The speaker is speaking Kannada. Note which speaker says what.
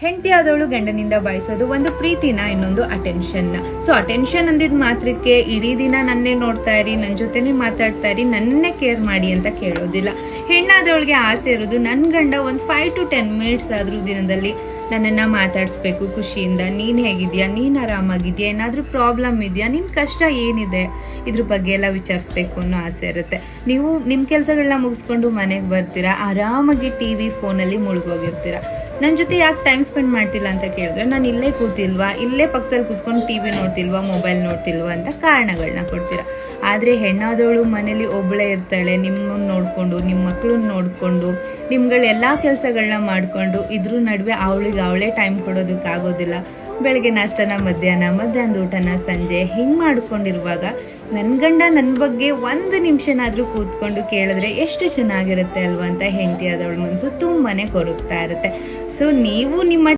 Speaker 1: ಹೆಂಡತಿ ಆದವಳು ಗಂಡನಿಂದ ಬಯಸೋದು ಒಂದು ಪ್ರೀತಿನ, ಇನ್ನೊಂದು ಅಟೆನ್ಷನ್. ಸೊ ಅಟೆನ್ಷನ್ ಅಂದಿದ್ ಮಾತ್ರಕ್ಕೆ ಇಡೀ ದಿನ ನನ್ನೇ ನೋಡ್ತಾ ಇರಿ, ನನ್ನ ಜೊತೆನೆ ಮಾತಾಡ್ತಾ ಇರಿ, ನನ್ನನ್ನೇ ಕೇರ್ ಮಾಡಿ ಅಂತ ಕೇಳೋದಿಲ್ಲ. ಹೆಣ್ಣಾದವಳಿಗೆ ಆಸೆ ಇರೋದು ನನ್ನ ಗಂಡ ಒಂದು 5 to 10 ಮಿನಿಟ್ಸ್ ಆದ್ರೂ ದಿನದಲ್ಲಿ ನನ್ನನ್ನು ಮಾತಾಡಿಸ್ಬೇಕು ಖುಷಿಯಿಂದ. ನೀನು ಹೇಗಿದ್ಯಾ, ನೀನು ಆರಾಮಾಗಿದ್ಯಾ, ಏನಾದರೂ ಪ್ರಾಬ್ಲಮ್ ಇದೆಯಾ, ನಿನ್ನ ಕಷ್ಟ ಏನಿದೆ, ಇದ್ರ ಬಗ್ಗೆ ಎಲ್ಲ ವಿಚಾರಿಸ್ಬೇಕು ಅನ್ನೋ ಆಸೆ ಇರುತ್ತೆ. ನೀವು ನಿಮ್ಮ ಕೆಲಸಗಳನ್ನ ಮುಗಿಸ್ಕೊಂಡು ಮನೆಗೆ ಬರ್ತೀರಾ, ಆರಾಮಾಗಿ TV ಫೋನಲ್ಲಿ ಮುಳುಗೋಗಿರ್ತೀರ. ನನ್ನ ಜೊತೆ ಯಾಕೆ ಟೈಮ್ ಸ್ಪೆಂಡ್ ಮಾಡ್ತಿಲ್ಲ ಅಂತ ಕೇಳಿದ್ರೆ, ನಾನು ಇಲ್ಲೇ ಕೂತಿಲ್ವಾ, ಇಲ್ಲೇ ಪಕ್ಕದಲ್ಲಿ ಕೂತ್ಕೊಂಡು TV ನೋಡ್ತಿಲ್ವಾ, ಮೊಬೈಲ್ ನೋಡ್ತಿಲ್ವಾ ಅಂತ ಕಾರಣಗಳನ್ನ ಕೊಡ್ತೀರಾ. ಆದರೆ ಹೆಣ್ಣಾದವಳು ಮನೇಲಿ ಒಬ್ಬಳೇ ಇರ್ತಾಳೆ, ನಿಮ್ಮನ್ನು ನೋಡಿಕೊಂಡು, ನಿಮ್ಮ ಮಕ್ಕಳನ್ನ ನೋಡಿಕೊಂಡು, ನಿಮ್ಗಳೆಲ್ಲ ಕೆಲಸಗಳನ್ನ ಮಾಡಿಕೊಂಡು, ಇದ್ರ ನಡುವೆ ಅವಳೇ ಟೈಮ್ ಕೊಡೋದಕ್ಕಾಗೋದಿಲ್ಲ. ಬೆಳಗ್ಗೆ ನಾಷ್ಟನ ಮಧ್ಯಾಹ್ನದ ಊಟನ ಸಂಜೆ ಹಿಂಗೆ ಮಾಡ್ಕೊಂಡಿರುವಾಗ ನನ್ನ ಗಂಡ ನನ್ನ ಬಗ್ಗೆ 1 ನಿಮಿಷನಾದರೂ ಕೂತ್ಕೊಂಡು ಕೇಳಿದ್ರೆ ಎಷ್ಟು ಚೆನ್ನಾಗಿರುತ್ತೆ ಅಲ್ವಾ ಅಂತ ಹೆಂಡತಿ ಆದವಳ ಮನಸ್ಸು ತುಂಬಾ ಕೊರಗ್ತಾ ಇರುತ್ತೆ. ಸೊ ನೀವು ನಿಮ್ಮ